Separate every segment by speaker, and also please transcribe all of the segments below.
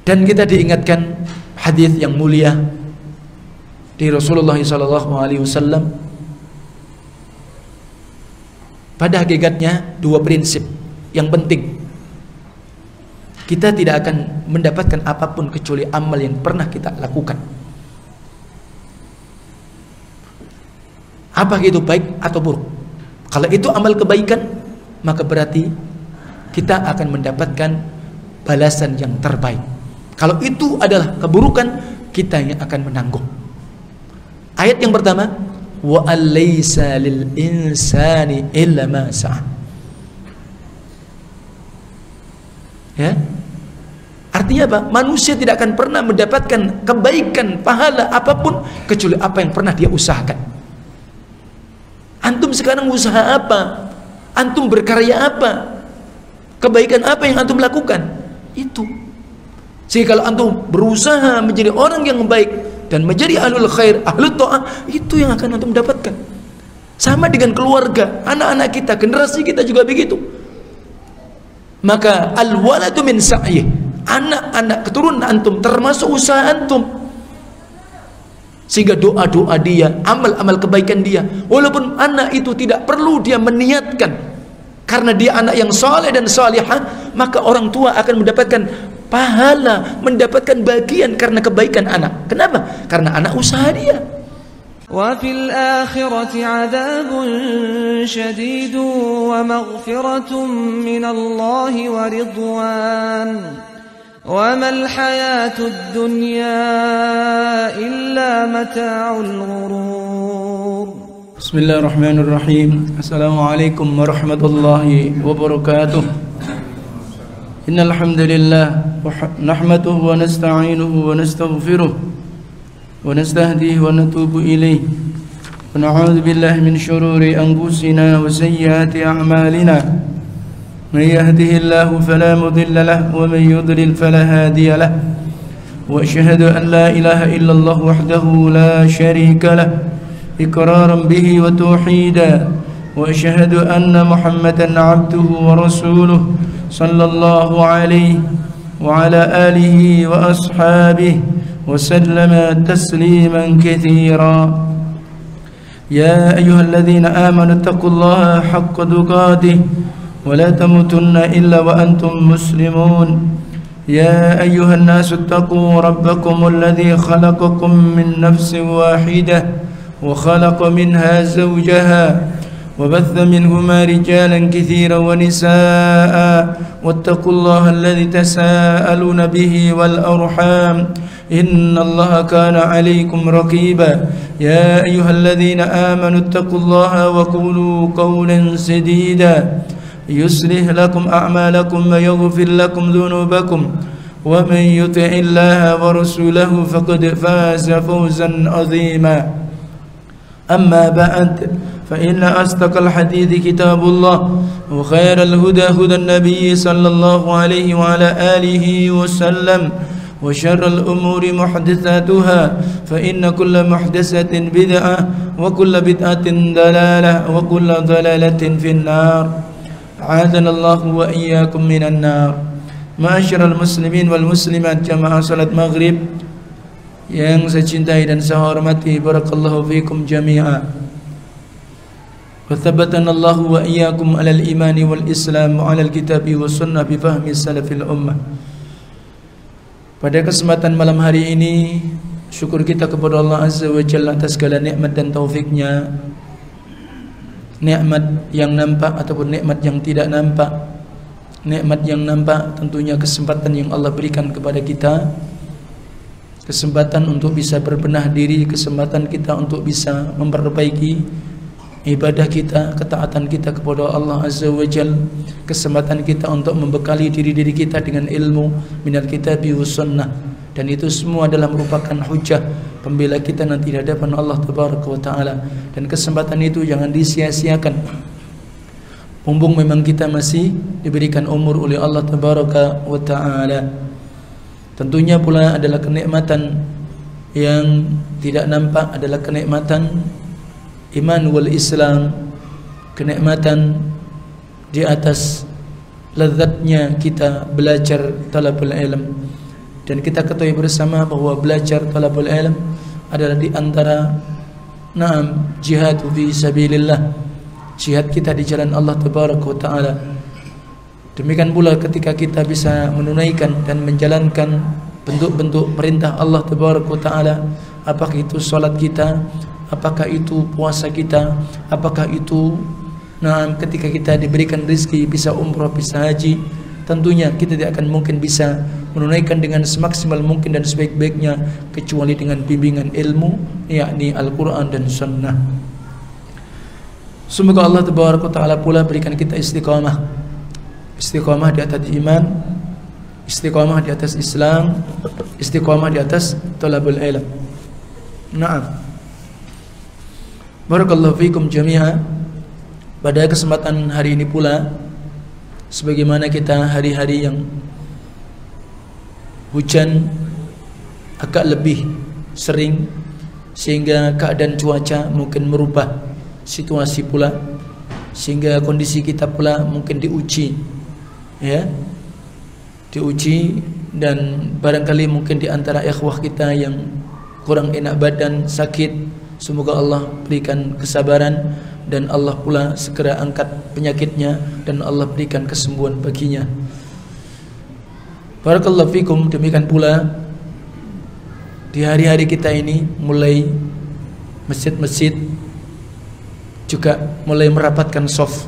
Speaker 1: Dan kita diingatkan hadis yang mulia di Rasulullah SAW. Pada hakikatnya dua prinsip yang penting. Kita tidak akan mendapatkan apapun kecuali amal yang pernah kita lakukan. Apa itu baik atau buruk? Kalau itu amal kebaikan, maka berarti kita akan mendapatkan balasan yang terbaik. Kalau itu adalah keburukan, kita yang akan menanggung. Ayat yang pertama, wa alaysa lil insani illa ma sa'a. Ya. Artinya apa? Manusia tidak akan pernah mendapatkan kebaikan, pahala apapun kecuali apa yang pernah dia usahakan. Antum sekarang usaha apa? Antum berkarya apa? Kebaikan apa yang antum lakukan? Itu. Sehingga kalau antum berusaha menjadi orang yang baik dan menjadi ahlul khair, ahlul ta'ah, itu yang akan antum dapatkan. Sama dengan keluarga, anak-anak kita, generasi kita juga begitu. Maka al-waladu min sa'yih. Anak-anak keturunan antum termasuk usaha antum. Sehingga doa-doa dia, amal-amal kebaikan dia, walaupun anak itu tidak perlu dia meniatkan, karena dia anak yang soleh dan solihah, maka orang tua akan mendapatkan pahala, mendapatkan bagian karena kebaikan anak. Kenapa? Karena anak usaha dia.
Speaker 2: وَفِي الْآخِرَةِ عَذَابٌ شَدِيدٌ وَمَغْفِرَةٌ مِّنَ اللَّهِ وَرِضْوَانٌ وَمَا الْحَيَاةُ الدُّنْيَا إِلَّا مَتَاعُ الْغُرُورِ.
Speaker 1: بسم الله الرحمن الرحيم. السلام عليكم ورحمة الله وبركاته. إن الحمد لله نحمده ونستعينه ونستغفره ونستهديه ونتوب إليه ونعوذ بالله من شرور أنفسنا وسيئات أعمالنا. من يهده الله فلا مضل له ومن يضلل فلا هادي له. وأشهد أن لا إله إلا الله وحده لا شريك له إقرارا به وتوحيدا. وأشهد أن محمدا عبده ورسوله صلى الله عليه وعلى آله وأصحابه وسلم تسليما كثيرا. يا أيها الذين آمنوا اتقوا الله حق تقاته ولا تموتن إلا وأنتم مسلمون. يا أيها الناس اتقوا ربكم الذي خلقكم من نفس واحدة وخلق منها زوجها وبث منهما رجالا كثيرا ونساء واتقوا الله الذي تساءلون به والأرحام إن الله كان عليكم رقيبا. يا أيها الذين آمنوا اتقوا الله وقولوا قولا سديدا يصلح لكم أعمالكم ويغفر لكم ذنوبكم ومن يطع الله ورسوله فقد فاز فوزا عظيما. أما بعد فإن أصدق الحديث كتاب الله وخير الهدى هدى النبي صلى الله عليه وعلى آله وسلم وشر الأمور محدثاتها فإن كل محدثة بدعة وكل بدعة ضلالة وكل ضلالة في النار. أعاذنا الله وإياكم من النار. معاشر المسلمين والمسلمات jamaah salat maghrib yang saya cintai dan saya hormati, barakallahu fikum jami'a. Wa thabbatana Allah wa iyyakum 'alal imani wal islam wa 'alal kitabi was sunnah bi fahmi salafil ummah. Pada kesempatan malam hari ini, syukur kita kepada Allah Azza wa Jalla atas segala nikmat dan taufiknya. Nikmat yang nampak ataupun nikmat yang tidak nampak. Nikmat yang nampak tentunya kesempatan yang Allah berikan kepada kita, kesempatan untuk bisa berbenah diri, kesempatan kita untuk bisa memperbaiki ibadah kita, ketaatan kita kepada Allah Azza wa Jalla, kesempatan kita untuk membekali diri-diri kita dengan ilmu minal kitabi was sunnah. Dan itu semua adalah merupakan hujah pembela kita nanti di hadapan Allah Tabaraka wa Ta'ala. Dan kesempatan itu jangan disia-siakan. Mumpung memang kita masih diberikan umur oleh Allah Tabaraka wa Ta'ala. Tentunya pula adalah kenikmatan yang tidak nampak, adalah kenikmatan iman wal Islam, kenikmatan di atas lezatnya kita belajar talabul ilm, Dan kita ketahui bersama bahwa belajar talabul ilm adalah di antara jihad fi sabilillah, jihad kita di jalan Allah tabaraka wa taala. Demikian pula ketika kita bisa menunaikan dan menjalankan bentuk-bentuk perintah Allah tabaraka wa taala, apakah itu salat kita, apakah itu puasa kita, apakah itu ketika kita diberikan rezeki bisa umrah, bisa haji, tentunya kita tidak akan mungkin bisa menunaikan dengan semaksimal mungkin dan sebaik-baiknya kecuali dengan bimbingan ilmu, yakni Al-Quran dan Sunnah. Semoga Allah tabaraka wa taala pula berikan kita istiqamah di atas iman, istiqamah di atas Islam, istiqamah di atas talabul ilm. Naam. Barakallahu fikum jami'a. Pada kesempatan hari ini pula, sebagaimana kita hari-hari yang hujan agak lebih sering, sehingga keadaan cuaca mungkin merubah situasi pula, sehingga kondisi kita pula mungkin diuji, ya, diuji. Dan barangkali mungkin di antara ikhwah kita yang kurang enak badan, sakit, semoga Allah berikan kesabaran dan Allah pula segera angkat penyakitnya dan Allah berikan kesembuhan baginya. Barakallahu fikum. Demikian pula di hari-hari kita ini, mulai masjid-masjid juga mulai merapatkan shaf.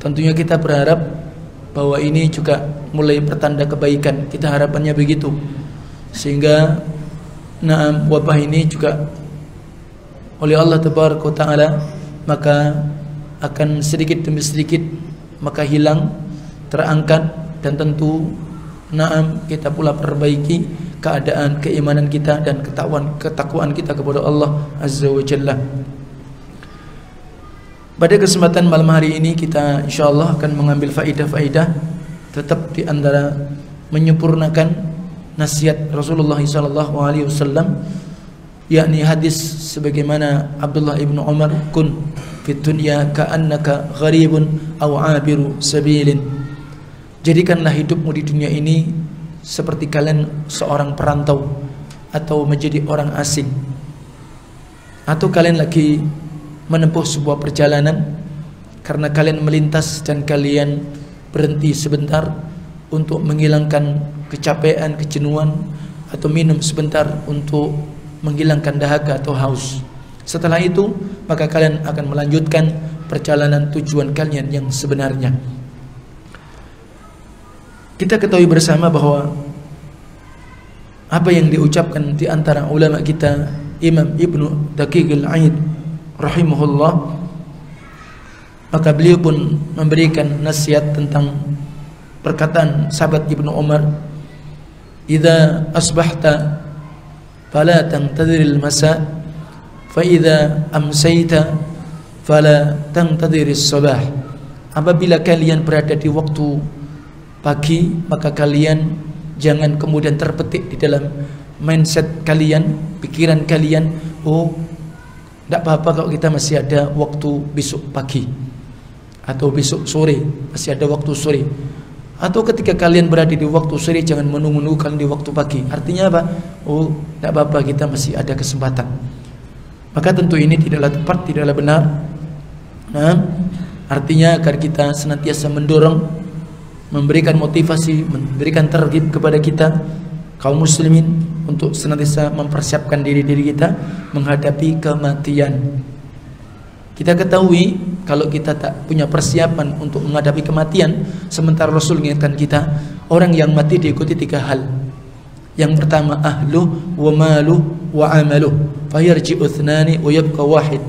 Speaker 1: Tentunya kita berharap bahwa ini juga mulai pertanda kebaikan. Kita harapannya begitu, sehingga wabah ini juga oleh Allah tabaraka wa taala maka akan sedikit demi sedikit maka hilang, terangkat, dan tentu kita pula perbaiki keadaan keimanan kita dan ketakwaan kita kepada Allah Azza wa Jalla. Pada kesempatan malam hari ini kita insyaallah akan mengambil faidah-faidah tetap di antara menyempurnakan nasihat Rasulullah sallallahu alaihi wasallam, yakni hadis sebagaimana Abdullah ibnu Umar, kun fid dunya ka'annaka gharibun aw 'abiru sabilin. Jadikanlah hidupmu di dunia ini seperti kalian seorang perantau atau menjadi orang asing, atau kalian lagi menempuh sebuah perjalanan karena kalian melintas dan kalian berhenti sebentar untuk menghilangkan kecapean, kejenuhan, atau minum sebentar untuk menghilangkan dahaga atau haus. Setelah itu maka kalian akan melanjutkan perjalanan tujuan kalian yang sebenarnya. Kita ketahui bersama bahwa apa yang diucapkan di antara ulama kita, Imam Ibnu Daqiq al-Aid rahimahullah, maka beliau pun memberikan nasihat tentang perkataan sahabat Ibnu Umar, "Idza asbahta fala tantadhiril masa, fa idza amsayta fala tantadhiris sabah." Apabila kalian berada di waktu pagi, maka kalian jangan kemudian terpetik di dalam mindset kalian, pikiran kalian, oh tidak apa-apa kalau kita masih ada waktu besok pagi atau besok sore, masih ada waktu sore. Atau ketika kalian berada di waktu sore, jangan menunggu-nunggu kalian di waktu pagi. Artinya apa? Oh tidak apa-apa, kita masih ada kesempatan. Maka tentu ini tidaklah tepat, tidaklah benar. Artinya agar kita senantiasa mendorong, memberikan motivasi, memberikan targhib kepada kita kaum muslimin untuk senantiasa mempersiapkan diri kita menghadapi kematian. Kita ketahui kalau kita tak punya persiapan untuk menghadapi kematian, sementara Rasul mengingatkan kita, orang yang mati diikuti 3 hal. Yang pertama, ahlu wa malu wa amalu, fayarji'u thnani wa yabqa wahid.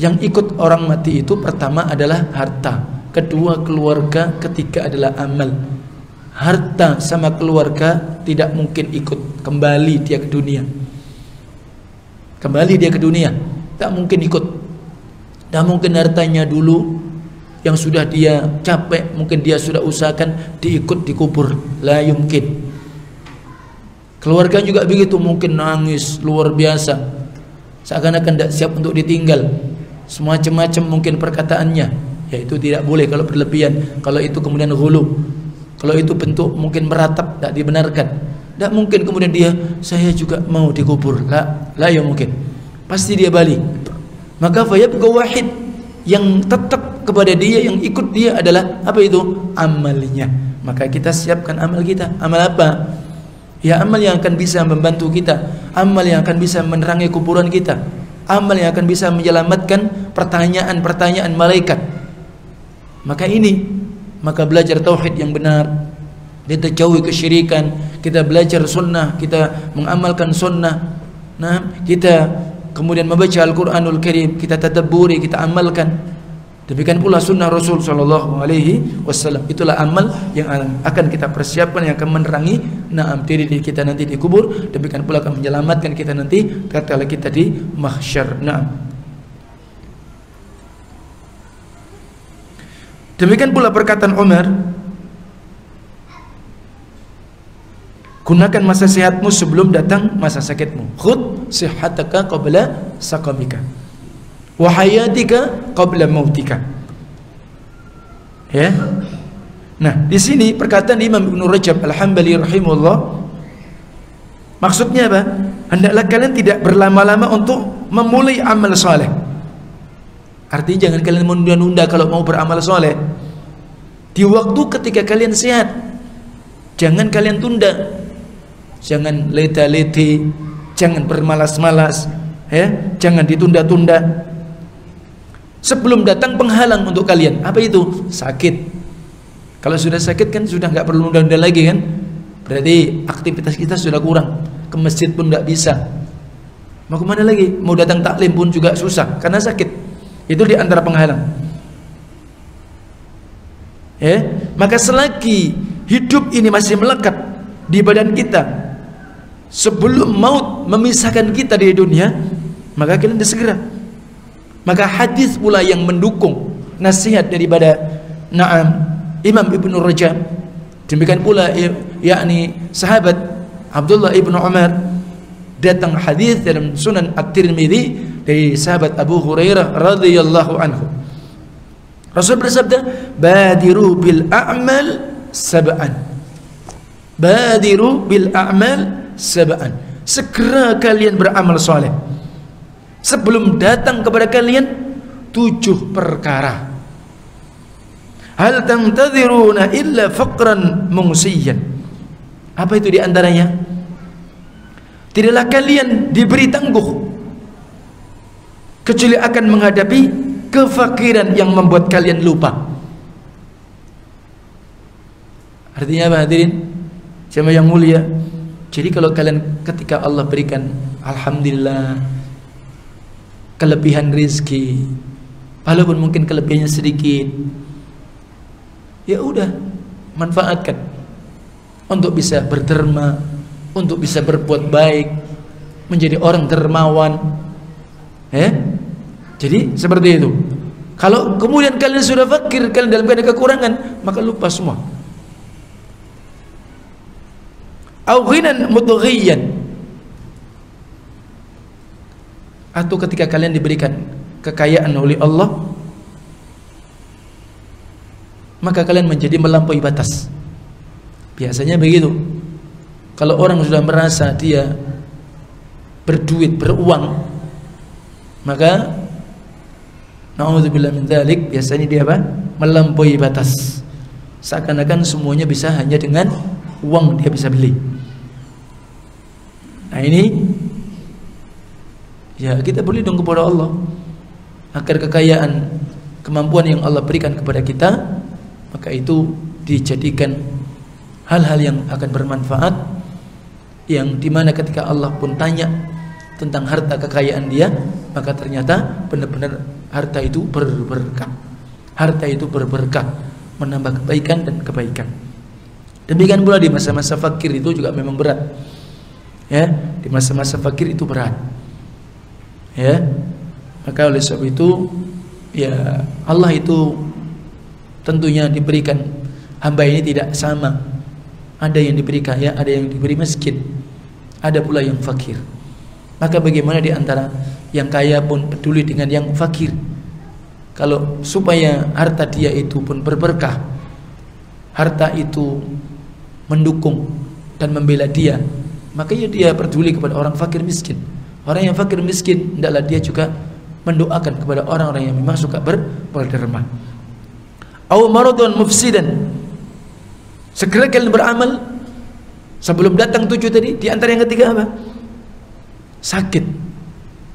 Speaker 1: Yang ikut orang mati itu pertama adalah harta, kedua keluarga, ketiga adalah amal. Harta sama keluarga tidak mungkin ikut, kembali dia ke dunia. Kembali dia ke dunia, tak mungkin ikut. Tak mungkin hartanya dulu yang sudah dia capek, mungkin dia sudah usahakan, diikut dikubur, la yumkin. Keluarga juga begitu, mungkin nangis luar biasa, seakan-akan tidak siap untuk ditinggal. Semacam-macam mungkin perkataannya. Ya itu tidak boleh kalau berlebihan. Kalau itu kemudian ghulu, Kalau itu bentuk mungkin meratap, tidak dibenarkan. Tidak mungkin kemudian dia, saya juga mau dikubur. La ya mungkin. Pasti dia balik. Maka fayabqa wahid, yang tetap kepada dia, yang ikut dia adalah apa itu? Amalnya. Maka kita siapkan amal kita. Amal apa? Ya amal yang akan bisa membantu kita, amal yang akan bisa menerangi kuburan kita, amal yang akan bisa menyelamatkan pertanyaan-pertanyaan malaikat. Maka belajar tauhid yang benar, kita jauhi kesyirikan, kita belajar sunnah, kita mengamalkan sunnah. Nah, kita kemudian membaca Al-Quranul Karim, kita tadabburi, kita amalkan. Demikian pula sunnah Rasul Sallallahu Alaihi Wasallam. Itulah amal yang akan kita persiapkan, yang akan menerangi diri kita nanti di kubur. Demikian pula akan menyelamatkan kita nanti tatkala kita di mahsyar. Demikian pula perkataan Umar, gunakan masa sehatmu sebelum datang masa sakitmu. Khudh sihhataka qabla saqamika wa hayatika qabla mautika. Ya. Nah, di sini perkataan Imam Ibnu Rajab Al-Hambali rahimahullah, maksudnya apa? Hendaklah kalian tidak berlama-lama untuk memulai amal soleh. Artinya jangan kalian menunda-nunda kalau mau beramal soleh. Di waktu ketika kalian sehat, jangan kalian tunda. Jangan leta-leti, jangan bermalas-malas, ya, jangan ditunda-tunda. Sebelum datang penghalang untuk kalian. Apa itu? Sakit. Kalau sudah sakit kan sudah nggak perlu nunda-nunda lagi kan? Berarti aktivitas kita sudah kurang. Ke masjid pun nggak bisa. Mau kemana lagi? Mau datang taklim pun juga susah karena sakit. Itu di antara penghalang. Ya, maka selagi hidup ini masih melekat di badan kita, sebelum maut memisahkan kita dari dunia, maka kalian disegera. Maka hadis pula yang mendukung nasihat daripada Imam Ibnu Rajab. Demikian pula yakni sahabat Abdullah ibnu Umar, datang hadis dalam Sunan At-Tirmidzi dari sahabat Abu Hurairah radhiyallahu anhu. Rasul bersabda, "Badiru bil a'mal sab'an." Badiru bil a'mal sab'an. Segera kalian beramal soleh sebelum datang kepada kalian 7 perkara. Hal tantadhiruna illa faqran mungsiyan. Apa itu diantaranya? Tidaklah kalian diberi tangguh kecuali akan menghadapi kefakiran yang membuat kalian lupa. Artinya apa hadirin? Jemaah yang mulia. Jadi kalau kalian ketika Allah berikan alhamdulillah kelebihan rezeki, walaupun mungkin kelebihannya sedikit, ya udah manfaatkan untuk bisa berderma, untuk bisa berbuat baik, menjadi orang dermawan. Jadi seperti itu. Kalau kemudian kalian sudah fakir, kalian dalam keadaan kekurangan, maka lupa semua. Au ghinan mudghiyan, atau ketika kalian diberikan kekayaan oleh Allah, maka kalian menjadi melampaui batas. Biasanya begitu. Kalau orang sudah merasa dia berduit, beruang, maka na'udzubillah min dzalik, biasanya dia apa? Melampaui batas. Seakan-akan semuanya bisa hanya dengan uang dia bisa beli. Nah ini ya kita berlindung kepada Allah agar kekayaan, kemampuan yang Allah berikan kepada kita, maka itu dijadikan hal-hal yang akan bermanfaat, yang dimana ketika Allah pun tanya tentang harta kekayaan dia, maka ternyata benar-benar harta itu berberkah. Harta itu berberkah, menambah kebaikan dan kebaikan. Demikian pula di masa-masa fakir itu juga memang berat. Ya, di masa-masa fakir itu berat. Ya, maka oleh sebab itu ya Allah itu tentunya diberikan, hamba ini tidak sama. Ada yang diberi kaya, ada yang diberi miskin, ada pula yang fakir. Maka bagaimana di antara yang kaya pun peduli dengan yang fakir? Kalau supaya harta dia itu pun berberkah, harta itu mendukung dan membela dia, maka ya dia peduli kepada orang fakir miskin. Orang yang fakir miskin, hendaklah dia juga mendoakan kepada orang-orang yang memang suka berderma. Au maradun mufsidan, segera kalian beramal sebelum datang 7 tadi. Di antara yang ketiga apa? Sakit.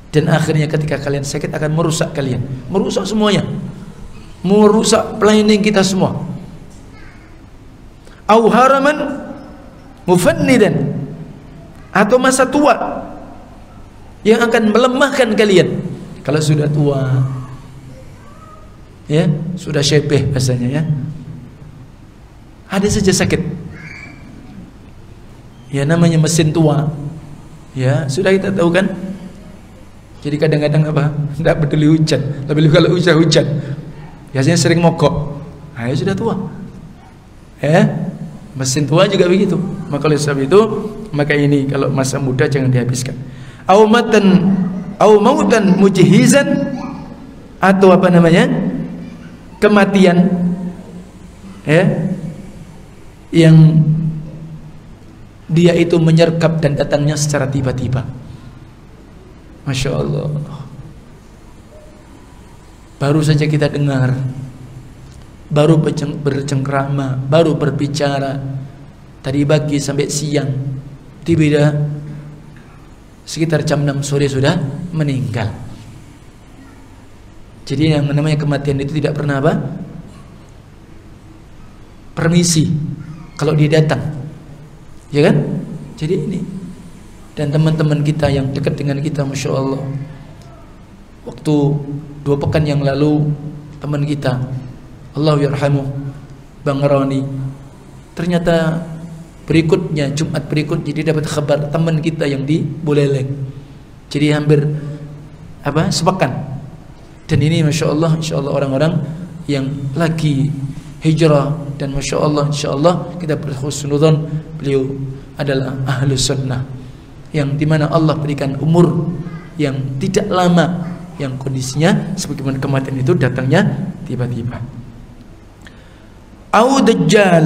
Speaker 1: Dan akhirnya ketika kalian sakit akan merusak kalian, merusak semuanya, merusak planning kita semua. Au haraman mufannidan, atau masa tua yang akan melemahkan kalian. Kalau sudah tua, ya sudah syebeh bahasanya, ya ada saja sakit. Ya namanya mesin tua, ya sudah kita tahu kan. Jadi kadang-kadang apa? Tidak peduli hujan, lebih kalau hujan, biasanya sering mogok. Nah, ya sudah tua, ya mesin tua juga begitu. Maka oleh sebab itu, maka ini kalau masa muda jangan dihabiskan. Au mautan mujhizan, atau apa namanya, kematian, ya yang dia itu menyergap dan datangnya secara tiba-tiba. Masya Allah, baru saja kita dengar, baru bercengkrama, baru berbicara tadi pagi sampai siang, tiba-tiba sekitar jam 6 sore sudah meninggal. Jadi yang namanya kematian itu tidak pernah apa? Permisi kalau dia datang, ya kan? Jadi ini, dan teman-teman kita yang dekat dengan kita, Masya Allah, waktu 2 pekan yang lalu teman kita, Allah yarhamuh, Bang Roni, ternyata berikutnya Jumat berikutnya dia dapat kabar teman kita yang di Buleleng. Jadi hampir apa, sepekan. Dan ini Masya Allah, insya Allah orang-orang yang lagi hijrah, dan Masya Allah, insya Allah kita berhusnudzon beliau adalah ahlu sunnah, yang dimana Allah berikan umur yang tidak lama, yang kondisinya sebagaimana kematian itu datangnya tiba-tiba. Au dajjal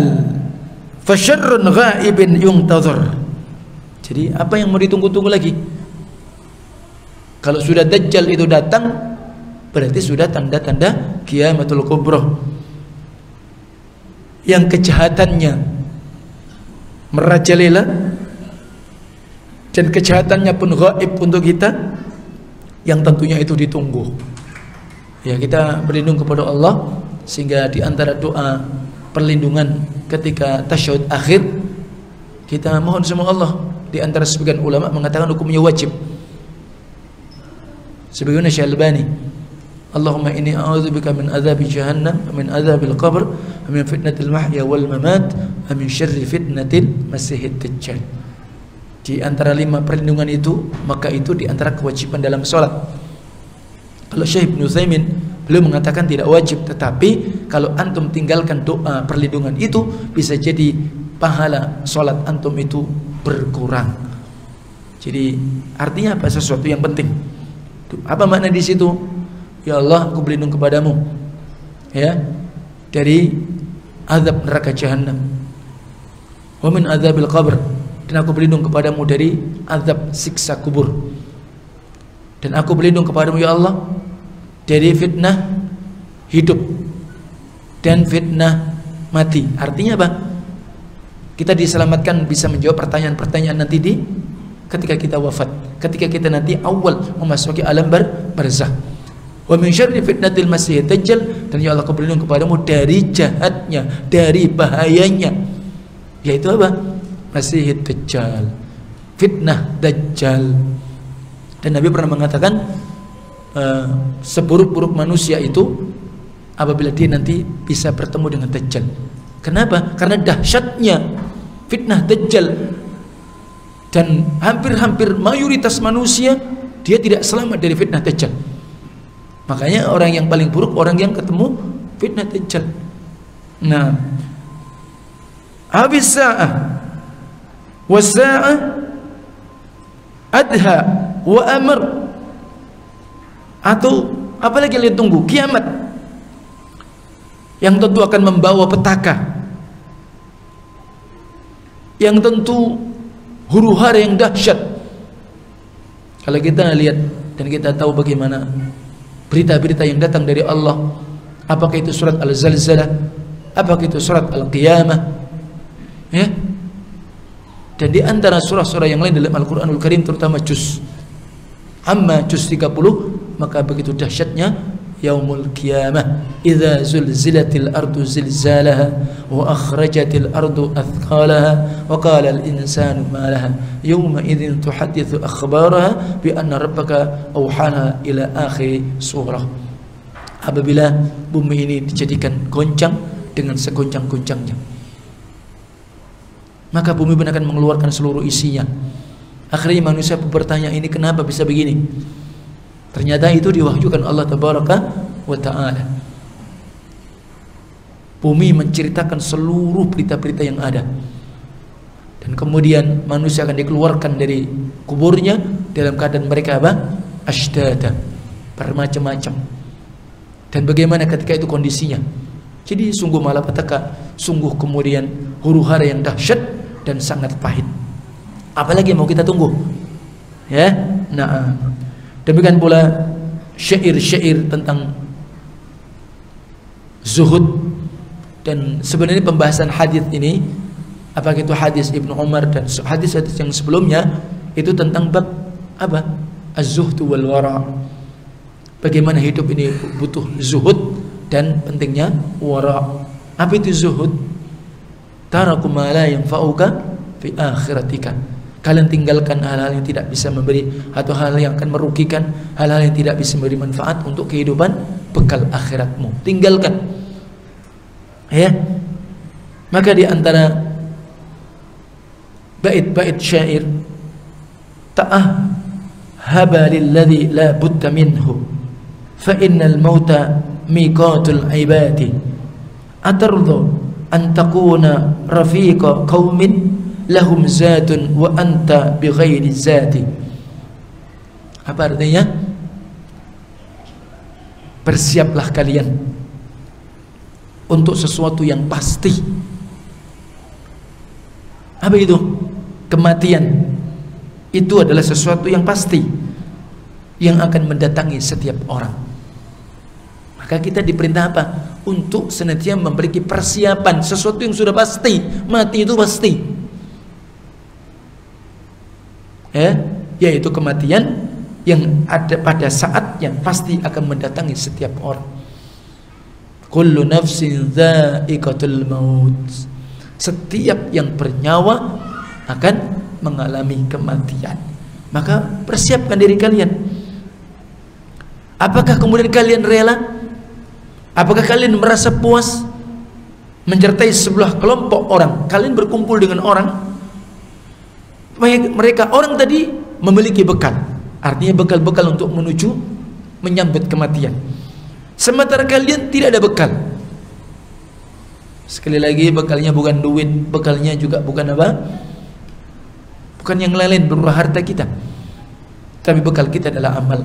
Speaker 1: fasyarrun ghaibin yuntazar. Jadi apa yang mau ditunggu-tunggu lagi? Kalau sudah dajjal itu datang, berarti sudah tanda-tanda kiamatul kubra, yang kejahatannya merajalela dan kejahatannya pun gaib untuk kita, yang tentunya itu ditunggu. Ya, kita berlindung kepada Allah, sehingga di antara doa perlindungan ketika tasyahud akhir kita mohon sama Allah. Di antara sebagian ulama mengatakan hukumnya wajib, sebagaimana Syalbani, Allahumma inni a'udzubika min adzabi jahannam wa min adzabil qabr wa min fitnatil mahya wal mamat wa min syarri fitnatil masiihid dajjal. Di antara 5 perlindungan itu, maka itu di antara kewajiban dalam sholat. Kalau Syekh Ibnu Utsaimin, beliau mengatakan tidak wajib, tetapi kalau antum tinggalkan doa perlindungan itu, bisa jadi pahala sholat antum itu berkurang. Jadi artinya apa? Sesuatu yang penting. Apa makna di situ? Ya Allah, aku berlindung kepadamu, ya, dari azab neraka jahanam, wa min azabil qabr, dan aku berlindung kepadamu dari azab siksa kubur, dan aku berlindung kepadamu ya Allah dari fitnah hidup dan fitnah mati. Artinya apa? Kita diselamatkan bisa menjawab pertanyaan-pertanyaan nanti di ketika kita wafat, ketika kita nanti awal memasuki alam barzakh. Wa min syarri fitnatil masiihid dajjal, dan ya Allah, aku berlindung kepadamu dari jahatnya, dari bahayanya, yaitu apa? Masiihid dajjal, fitnah dajjal. Dan Nabi pernah mengatakan seburuk-buruk manusia itu apabila dia nanti bisa bertemu dengan dajjal. Kenapa? Karena dahsyatnya fitnah dajjal, dan hampir-hampir mayoritas manusia dia tidak selamat dari fitnah dajjal. Makanya orang yang paling buruk orang yang ketemu fitnah dajjal. Nah, habis sa'ah was-sa'ah adha wa amr, atau apalagi yang ditunggu, kiamat, yang tentu akan membawa petaka yang tentu huru-hara yang dahsyat. Kalau kita lihat dan kita tahu bagaimana berita-berita yang datang dari Allah, apakah itu surat Al-Zalzalah, apakah itu surat Al-Qiyamah, ya. Dan di antara surah-surah yang lain dalam Al-Qur'anul Karim, terutama juz 30, maka begitu dahsyatnya yaumul qiyamah, idza zulzilatil ardu zilzalaha wa akhrajatil ardu athqalaha wa qala al insanu ma laha yawma idzin tuhadditsu akhbaraha bi anna rabbaka awhana ila akhir surah. Apabila bumi ini dijadikan goncang dengan segoncang-goncangnya, maka bumi pun akan mengeluarkan seluruh isinya. Akhirnya manusia bertanya, ini kenapa bisa begini? Ternyata itu diwahyukan Allah Tabaraka wa Ta'ala. Bumi menceritakan seluruh berita-berita yang ada, dan kemudian manusia akan dikeluarkan dari kuburnya dalam keadaan mereka apa? Ashdada, bermacam-macam. Dan bagaimana ketika itu kondisinya? Jadi sungguh malapetaka, sungguh kemudian huru-hara yang dahsyat dan sangat pahit. Apalagi mau kita tunggu, ya? Nah, demikian pula syair-syair tentang zuhud. Dan sebenarnya pembahasan hadis ini, apakah itu hadis Ibnu Umar dan hadis-hadis yang sebelumnya, itu tentang bab apa? Az-zuhd wal wara. Bagaimana hidup ini butuh zuhud dan pentingnya wara. Apa itu zuhud? Taraku ma la yanfa'uka fi akhiratika. Kalian tinggalkan hal-hal yang tidak bisa memberi, atau hal yang akan merugikan, hal-hal yang tidak bisa memberi manfaat untuk kehidupan bekal akhiratmu. Tinggalkan, ya. Maka di antara bait-bait syair, ta'ahhaba lilladzi la budda minhu fa innal mauta miqatul ibadi atardu an takuna rafiqa qaumin lahum zatun wa anta bighairi zati. Apa artinya? Bersiaplah kalian untuk sesuatu yang pasti. Apa itu? Kematian. Itu adalah sesuatu yang pasti yang akan mendatangi setiap orang. Maka kita diperintah apa? Untuk senantiasa memiliki persiapan sesuatu yang sudah pasti. Mati itu pasti, ya, yaitu kematian yang ada pada saat yang pasti akan mendatangi setiap orang. Kullu nafsin dha'iqatul maut. Setiap yang bernyawa akan mengalami kematian. Maka persiapkan diri kalian. Apakah kemudian kalian rela? Apakah kalian merasa puas menyertai sebuah kelompok orang? Kalian berkumpul dengan orang, mereka orang tadi memiliki bekal, artinya bekal-bekal untuk menuju menyambut kematian, sementara kalian tidak ada bekal. Sekali lagi, bekalnya bukan duit, bekalnya juga bukan apa? Bukan yang lain berupa harta kita, tapi bekal kita adalah amal.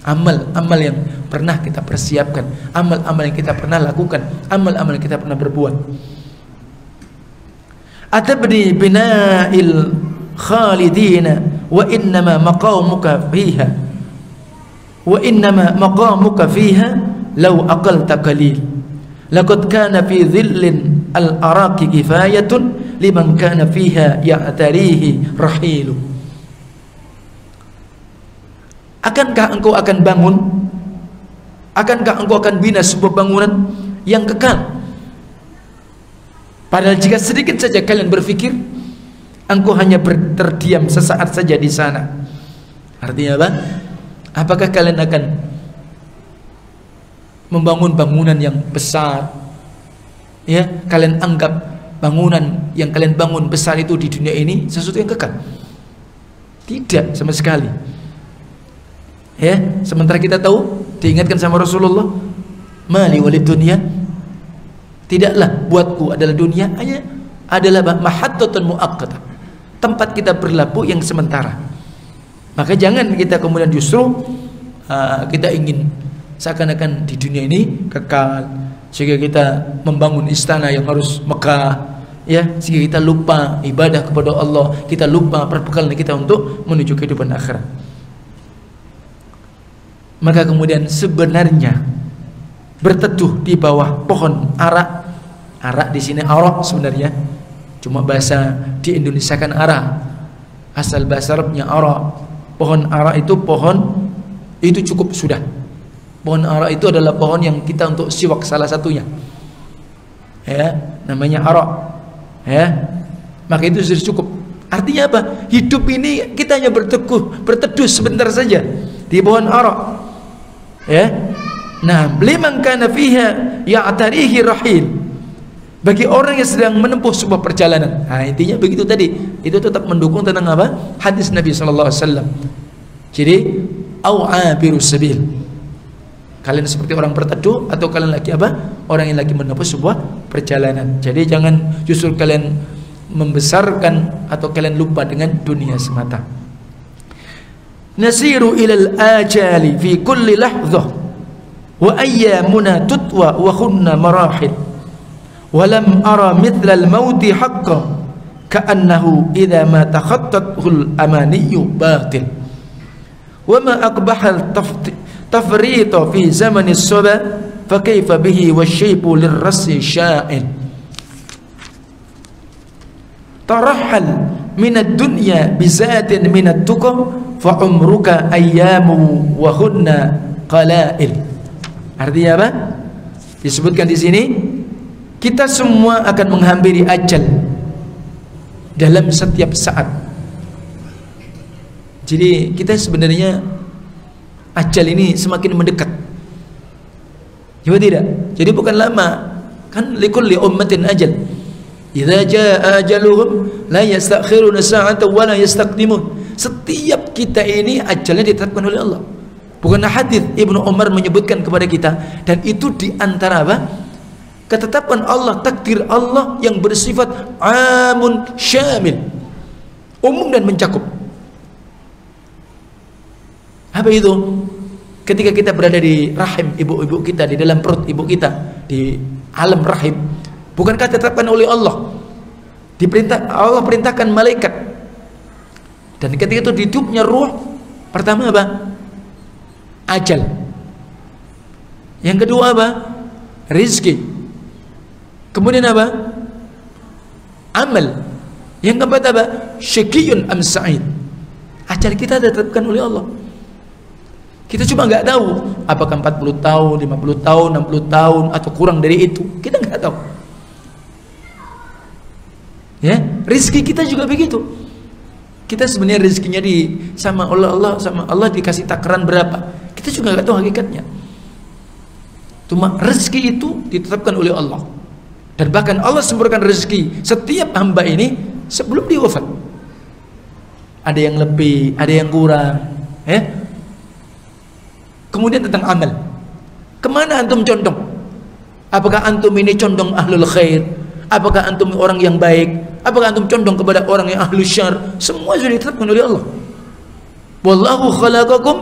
Speaker 1: Amal yang pernah kita persiapkan, amal-amal yang kita pernah lakukan, amal-amal yang kita pernah berbuat. Atabni bina'il khalidina wa innama maqamuka fiha law aqalta qalil laqad kana fi dhillin al-araqi kifayatun liman kana fiha ya'tarihi rahilu. Akankah engkau akan bangun? Akankah engkau akan bina sebuah bangunan yang kekal? Padahal jika sedikit saja kalian berpikir, engkau hanya terdiam sesaat saja di sana. Artinya apa? Apakah kalian akan membangun bangunan yang besar? Ya, kalian anggap bangunan yang kalian bangun besar itu di dunia ini sesuatu yang kekal? Tidak, sama sekali. Ya, sementara kita tahu, diingatkan sama Rasulullah, mali walid dunia, tidaklah buatku adalah dunia, hanya adalah mahaddatan muaqqatah, tempat kita berlabuh yang sementara. Maka jangan kita kemudian justru kita ingin seakan-akan di dunia ini kekal, sehingga kita membangun istana yang harus megah, ya, sehingga kita lupa ibadah kepada Allah, kita lupa perbekalan kita untuk menuju kehidupan akhirat. Maka kemudian sebenarnya berteduh di bawah pohon arak, arak di sini arak sebenarnya, cuma bahasa di Indonesia kan arak, asal bahasa Arabnya arak. Pohon arak itu pohon itu cukup sudah. Pohon arak itu adalah pohon yang kita untuk siwak salah satunya, ya, namanya arak, ya. Maka itu sudah cukup. Artinya apa? Hidup ini kita hanya berteduh sebentar saja di pohon arak, ya. Nah, liman kana fiha ya'tarihi rahil, bagi orang yang sedang menempuh sebuah perjalanan. Nah, intinya begitu tadi. Itu tetap mendukung tentang apa? Hadis Nabi sallallahu alaihi wasallam. Jadi, au abirus sabil. Kalian seperti orang berteduh, atau kalian lagi apa? Orang yang lagi menempuh sebuah perjalanan. Jadi jangan justru kalian membesarkan atau kalian lupa dengan dunia semata. Nasiru ilal ajali fi kulli lahzah wa ayyamuna tutwa wa khunna marahil wa lam ara mithla al-mauti haqqan ka'annahu idza ma takhattathu al-amaniyyu batil wa ma aqbaha tafrita fi zamani as-saba fa kayfa bihi wasyaybu lirrasi sya'il tarahhal min ad-dunya bizatin min at-tuqa fa umruka ayyamu wa hunna qala'il. Artinya apa? Disebutkan di sini, kita semua akan menghampiri ajal dalam setiap saat. Jadi kita sebenarnya ajal ini semakin mendekat. Coba tidak? Jadi bukan lama. Kan likulli ummatin ajal. Idza jaa ajaluhum la yastakhiruna sa'atan wa la yastaqdimun. Setiap kita ini ajalnya ditetapkan oleh Allah. Bukan hadis Ibnu Umar menyebutkan kepada kita, dan itu di antara apa? Ketetapan Allah, takdir Allah yang bersifat amun syamil, umum dan mencakup. Apa itu? Ketika kita berada di rahim ibu-ibu kita, di dalam perut ibu kita, di alam rahim, bukankah ditetapkan oleh Allah? Allah perintahkan malaikat. Dan ketika itu ditiupnya ruh, pertama apa? Ajal. Yang kedua apa? Rizki. Kemudian apa? Amal. Yang keempat apa? Syaqiyun am sa'id. Ajal kita ditetapkan oleh Allah. Kita cuma nggak tahu apakah 40 tahun, 50 tahun, 60 tahun atau kurang dari itu. Kita nggak tahu. Ya, rizki kita juga begitu. Kita sebenarnya rezekinya sama Allah dikasih takaran berapa, kita juga nggak tahu hakikatnya. Cuma rezeki itu ditetapkan oleh Allah, dan bahkan Allah sempurnakan rezeki setiap hamba ini sebelum dia wafat. Ada yang lebih, ada yang kurang, ya. Kemudian tentang amal, kemana antum condong? Apakah antum ini condong ahlul khair? Apakah antum orang yang baik? Apakah antum condong kepada orang yang ahlu syar? Semua sudah ditetapkan oleh Allah. Wallahu khalaqakum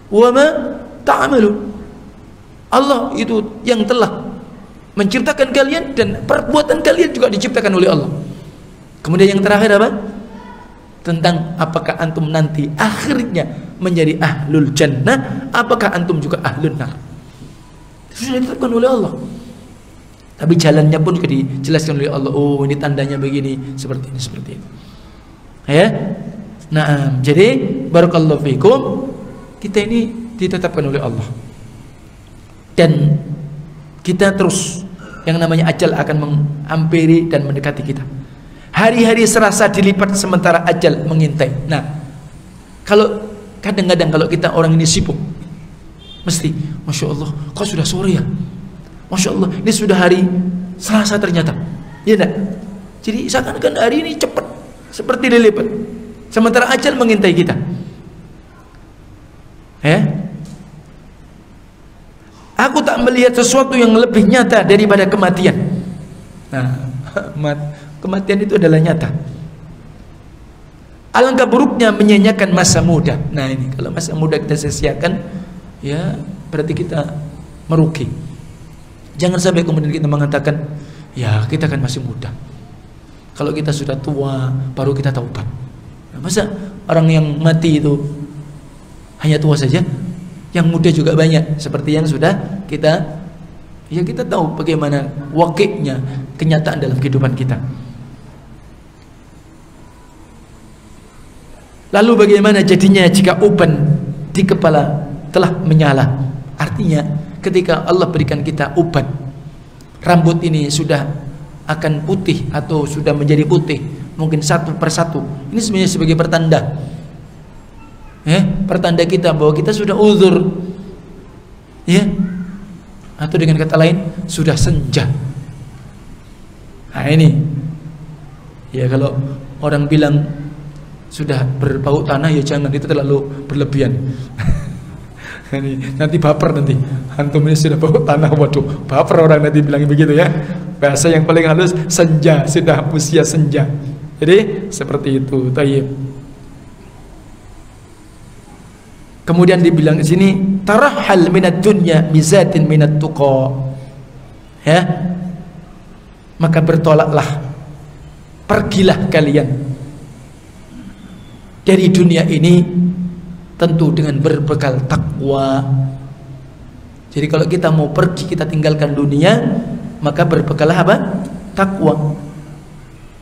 Speaker 1: wa ma ta'malun. Allah itu yang telah menciptakan kalian, dan perbuatan kalian juga diciptakan oleh Allah. Kemudian yang terakhir apa? Tentang apakah antum nanti akhirnya menjadi ahlul jannah, apakah antum juga ahlun nar. Itu sudah ditetapkan oleh Allah. Tapi jalannya pun dijelaskan oleh Allah. Oh, ini tandanya begini, seperti ini, seperti ini. Ya. Nah, jadi barakallahu fikum, kita ini ditetapkan oleh Allah. Dan kita terus, yang namanya ajal akan menghampiri dan mendekati kita. Hari-hari serasa dilipat sementara ajal mengintai. Nah, kalau kadang-kadang kalau kita orang ini sibuk, mesti, Masya Allah, kok sudah sore ya? Masya Allah, ini sudah hari Selasa ternyata. Ya enggak? Jadi seakan-akan hari ini cepat, seperti dilipat, sementara ajal mengintai kita. Aku tak melihat sesuatu yang lebih nyata daripada kematian. Nah, kematian itu adalah nyata. Alangkah buruknya menyanyiakan masa muda. Nah ini, kalau masa muda kita sia-siakan, ya berarti kita merugi. Jangan sampai kemudian kita mengatakan, Ya kita kan masih muda. Kalau kita sudah tua baru kita taubat. Masa orang yang mati itu hanya tua saja? Yang muda juga banyak. Seperti yang sudah kita tahu bagaimana wakilnya kenyataan dalam kehidupan kita. Lalu bagaimana jadinya jika uban di kepala telah menyala? Artinya ketika Allah berikan kita uban, rambut ini sudah akan putih atau sudah menjadi putih, mungkin satu persatu. Ini sebenarnya sebagai pertanda, pertanda kita bahwa kita sudah uzur, ya, atau dengan kata lain sudah senja. Nah ini, ya kalau orang bilang sudah berbau tanah, ya jangan, itu terlalu berlebihan. Nanti baper nanti, antum ini sudah bau tanah, waduh, baper orang nanti bilang begitu ya. Bahasa yang paling halus, senja, sudah usia senja. Jadi seperti itu. Tayyib. Kemudian dibilang di sini, tarahhal minad dunya bizatin minat tuqa. Ya. Maka bertolaklah, pergilah kalian dari dunia ini tentu dengan berbekal takwa. Jadi kalau kita mau pergi, kita tinggalkan dunia, maka berbekallah apa? Takwa.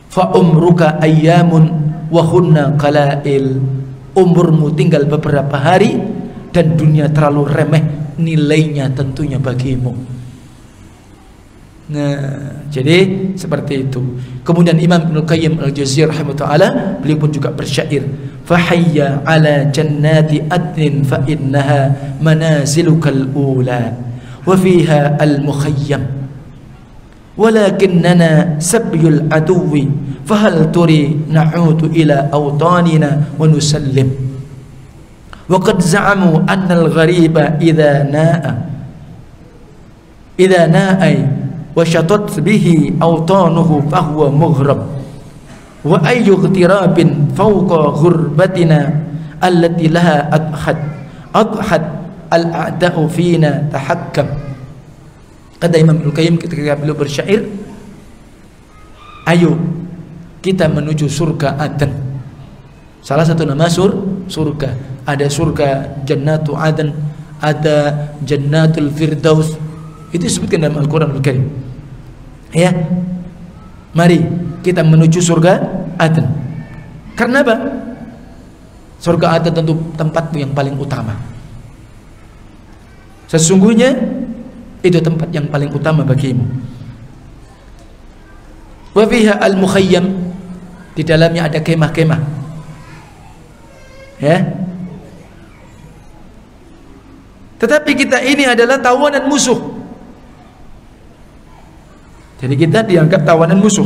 Speaker 1: Fa umruka ayyamun wa hunna qalail. Umurmu tinggal beberapa hari dan dunia terlalu remeh nilainya tentunya bagimu. Nah, jadi seperti itu. Kemudian Imam Ibnu Qayyim Al-Jauziyah rahimahullah, beliau pun juga bersyair, fahayya ala jannati adnin fa innaha manazilukal ula wa fiha al-mukhayyam walakinnana sabyul aduwi fahal turi na'udu ila awtanina wa nusallim wa qad za'amu anna al-ghariba idha na'a wa syatat bihi awtanuhu fahuwa mughrab wa ayyu ightirabin fawqa ghurbatina allati laha adhad al-a'da'u fina tahakkam. Kata Imam Ibnu Qayyim ketika beliau bersyair, ayo kita menuju surga Aden. Salah satu nama surga, ada surga Jannatu Aden, ada Jannatul Firdaus, itu disebutkan dalam Al-Quranul Karim. Ya, mari kita menuju surga Aden. Karena apa? Surga Aden tentu tempatmu yang paling utama. Sesungguhnya itu tempat yang paling utama bagimu. Wa fiha al-mukhayyam, di dalamnya ada kemah-kemah. Ya. Tetapi kita ini adalah tawanan musuh. Jadi kita dianggap tawanan musuh.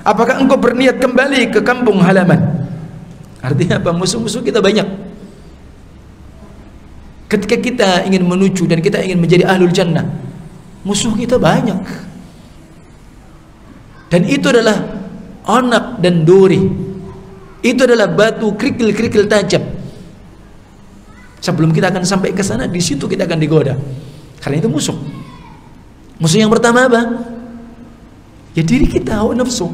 Speaker 1: Apakah engkau berniat kembali ke kampung halaman? Artinya apa? Musuh-musuh kita banyak. Ketika kita ingin menuju dan kita ingin menjadi ahlul jannah, musuh kita banyak. Dan itu adalah onak dan duri. Itu adalah batu kerikil-kerikil tajam. Sebelum kita akan sampai ke sana, di situ kita akan digoda. Karena itu musuh. Musuh yang pertama apa? Ya diri kita, hawa nafsu.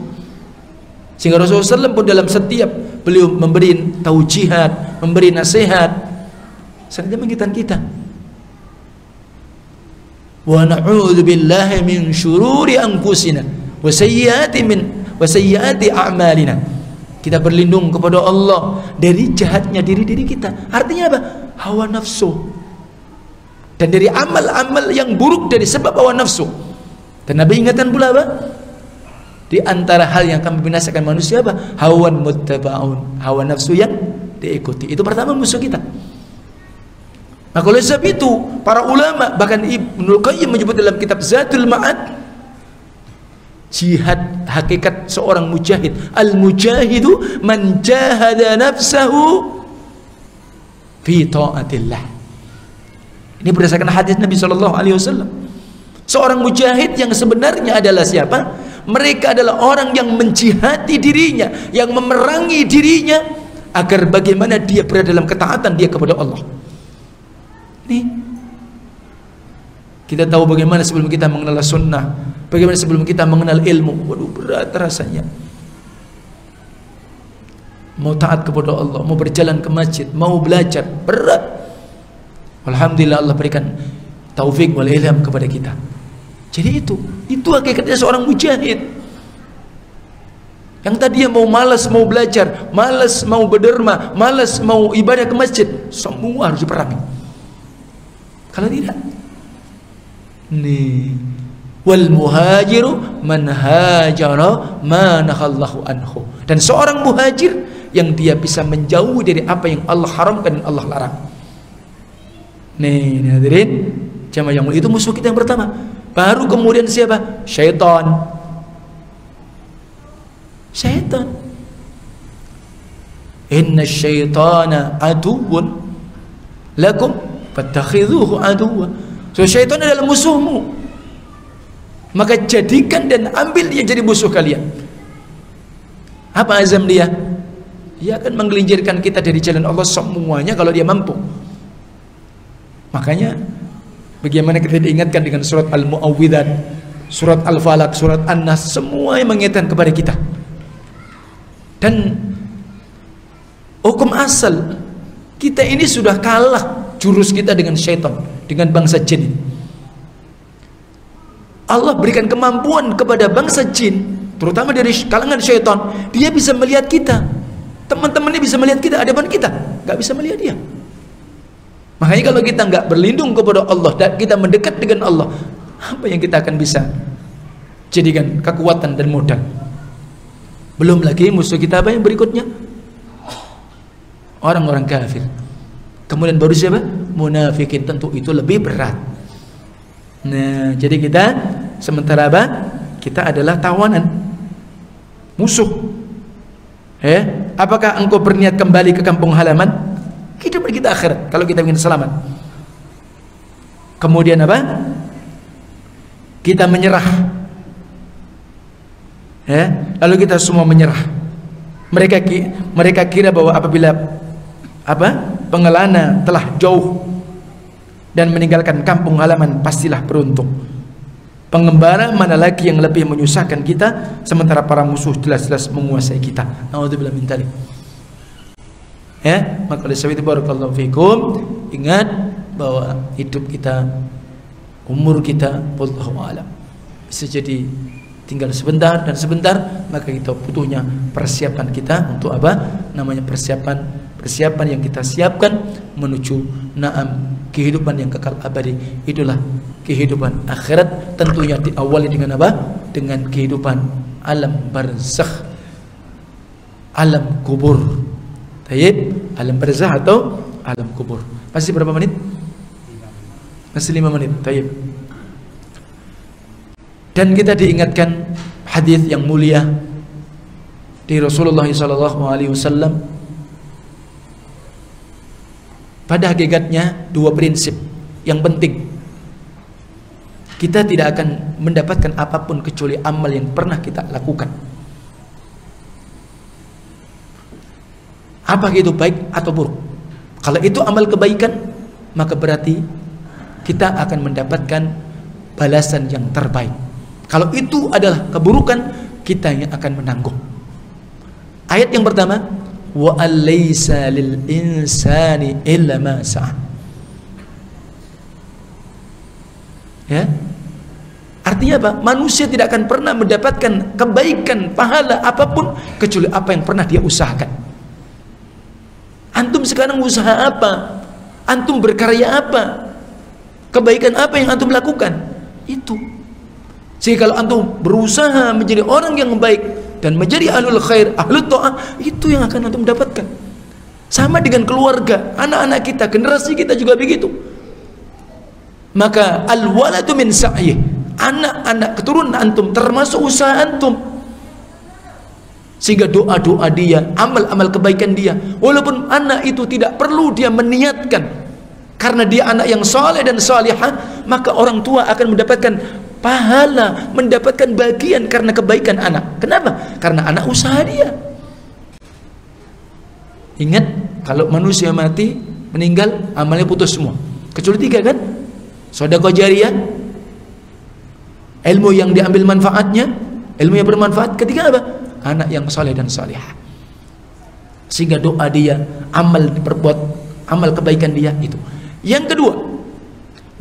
Speaker 1: Sehingga Rasulullah SAW pun dalam setiap beliau memberi taujihat, memberi nasihat, sengaja mengingatkan kita. Wa na'udzu billahi min syururi anfusina wa sayyiati a'malina. Kita berlindung kepada Allah dari jahatnya diri-diri kita. Artinya apa? Hawa nafsu. Dan dari amal-amal yang buruk dari sebab hawa nafsu. Dan Nabi ingatkan pula apa? Di antara hal yang akan membinasakan manusia apa? Hawan muttaba'un, hawa nafsu yang diikuti. Itu pertama musuh kita. Maka oleh sebab itu para ulama, bahkan Ibnu Qayyim menyebut dalam kitab Zadul Ma'ad, jihad hakikat seorang mujahid, al-mujahidu man jahada nafsahu fi ta'atillah. Ini berdasarkan hadis Nabi SAW. Seorang mujahid yang sebenarnya adalah siapa? Mereka adalah orang yang menjihati dirinya, yang memerangi dirinya agar bagaimana dia berada dalam ketaatan dia kepada Allah. Nih, kita tahu bagaimana sebelum kita mengenal sunnah, Bagaimana sebelum kita mengenal ilmu? Waduh, berat rasanya. Mau taat kepada Allah, mau berjalan ke masjid, mau belajar, berat. Alhamdulillah Allah berikan taufik wal ilham kepada kita. Jadi itu hakikatnya seorang mujahid. Yang tadinya mau malas mau belajar, malas mau berderma, malas mau ibadah ke masjid, semua harus diperangi. Kalau tidak, nih, wal muhajiru man hajara ma nahallahu anhu. Dan seorang muhajir yang dia bisa menjauh dari apa yang Allah haramkan dan Allah larang. Nih hadirin, jamaah yang mulia, itu musuh kita yang pertama. Baru kemudian siapa? Syaitan. Syaitan. Inna syaitana aduwwun lakum fattakhidhuhu aduwwa. So syaitan adalah musuhmu, maka jadikan dan ambil dia jadi musuh kalian. Apa azam dia? Dia akan menggelincirkan kita dari jalan Allah semuanya kalau dia mampu. Makanya bagaimana kita diingatkan dengan surat Al-Mu'awwidzat, surat Al-Falaq, surat An-Nas, semua yang mengingatkan kepada kita. Dan hukum asal kita ini sudah kalah jurus kita dengan syaitan, dengan bangsa jin. Allah berikan kemampuan kepada bangsa jin, terutama dari kalangan syaitan. Dia bisa melihat kita, teman-temannya bisa melihat kita, hadapan kita nggak bisa melihat dia. Makanya kalau kita nggak berlindung kepada Allah dan kita mendekat dengan Allah, apa yang kita akan bisa jadikan kekuatan dan modal? Belum lagi musuh kita apa yang berikutnya? Orang-orang kafir. Kemudian baru siapa? Munafikin. Tentu itu lebih berat. Nah, jadi kita sementara apa? Kita adalah tawanan, musuh. Apakah engkau berniat kembali ke kampung halaman? Kehidupan kita akhirat, kalau kita ingin selamat. Kemudian apa? Kita menyerah. Lalu kita semua menyerah. Mereka kira bahwa apabila pengelana telah jauh dan meninggalkan kampung halaman, pastilah beruntung. Pengembara mana lagi yang lebih menyusahkan kita, sementara para musuh jelas-jelas menguasai kita. Naudzubillah min dzalik. Maka oleh sebab itu barakallahu fikum, ingat bahwa hidup kita, umur kita, wallahu a'lam, bisa jadi tinggal sebentar dan sebentar. Maka kita butuhnya persiapan kita untuk apa? Namanya persiapan yang kita siapkan menuju kehidupan yang kekal abadi. Itulah kehidupan akhirat. Tentunya diawali dengan apa? Dengan kehidupan alam barzakh, alam kubur. Tayyib, alam barzakh atau alam kubur. Masih berapa menit? Masih 5 menit. Tayyib. Dan kita diingatkan hadis yang mulia dari Rasulullah SAW. Pada hakikatnya dua prinsip yang penting. Kita tidak akan mendapatkan apapun kecuali amal yang pernah kita lakukan. Apa itu baik atau buruk? Kalau itu amal kebaikan, maka berarti kita akan mendapatkan balasan yang terbaik. Kalau itu adalah keburukan, kita yang akan menanggung. Ayat yang pertama, wa alaysa lil insani illa ma sa'a. Artinya apa? Manusia tidak akan pernah mendapatkan kebaikan, pahala apapun kecuali apa yang pernah dia usahakan. Antum sekarang usaha apa? Antum berkarya apa? Kebaikan apa yang antum lakukan? Itu. Sehingga kalau antum berusaha menjadi orang yang baik dan menjadi ahlul khair, ahlul ta'ah, itu yang akan antum dapatkan. Sama dengan keluarga, anak-anak kita, generasi kita juga begitu. Maka al-waladu min sa'yih, anak-anak keturunan antum termasuk usaha antum. Sehingga doa-doa dia, amal-amal kebaikan dia, walaupun anak itu tidak perlu dia meniatkan, karena dia anak yang saleh dan salihah, maka orang tua akan mendapatkan pahala, mendapatkan bagian karena kebaikan anak. Kenapa? Karena anak usaha dia. Ingat, kalau manusia mati, meninggal, amalnya putus semua, kecuali 3 kan? Sedekah jariyah,
Speaker 3: Ilmu yang diambil manfaatnya, ilmu yang bermanfaat. Ketiga apa? Anak yang saleh dan salihah. Sehingga doa dia, amal berbuat, amal kebaikan dia itu. Yang kedua,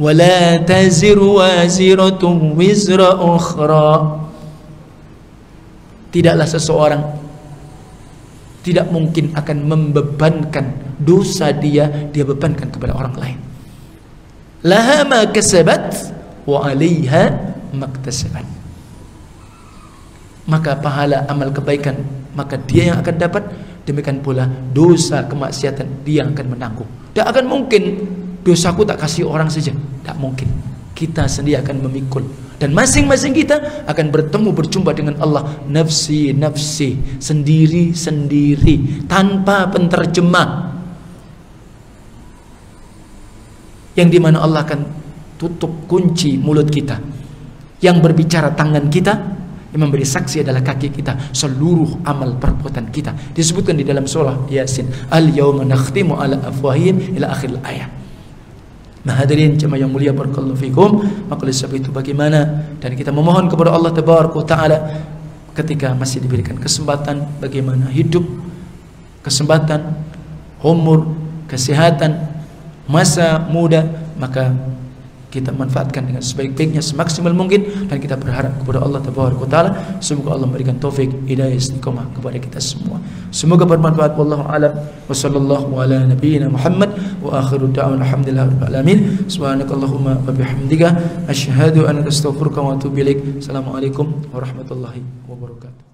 Speaker 3: wala taziru waziratun wizra ukhra. Tidaklah seseorang, tidak mungkin akan membebankan dosa dia bebankan kepada orang lain. Laha ma kasabat wa 'alaiha maktasabat. Maka pahala amal kebaikan maka dia yang akan dapat, demikian pula dosa kemaksiatan dia yang akan menanggung. Tidak akan mungkin dosaku tak kasih orang saja, tidak mungkin. Kita sendiri akan memikul, dan masing-masing kita akan bertemu berjumpa dengan Allah nafsi nafsi, sendiri-sendiri, tanpa penterjemah, yang dimana Allah akan tutup kunci mulut kita, yang berbicara tangan kita, yang memberi saksi adalah kaki kita, seluruh amal perbuatan kita. Disebutkan di dalam surah Yasin, al-yawma nakhtimu ala afwahihim ila akhir ayat. Nah hadirin jemaah yang mulia, barakallahu fikum. Maka oleh sebab itu bagaimana, dan kita memohon kepada Allah tabaraka taala ketika masih diberikan kesempatan, bagaimana hidup, kesempatan, umur, kesehatan, masa muda, maka kita manfaatkan dengan sebaik-baiknya, semaksimal mungkin, dan kita berharap kepada Allah tabaraka taala semoga Allah memberikan taufik, hidayah, istiqomah kepada kita semua. Semoga bermanfaat. Wallahu a'lam. Wa sallallahu ala nabiyyina Muhammad wa akhiru da'wana alhamdulillahi rabbil alamin. Subhanakallahumma wa bihamdika asyhadu an la ilaha illa anta astaghfiruka wa atubu ilaik. Assalamualaikum warahmatullahi wabarakatuh.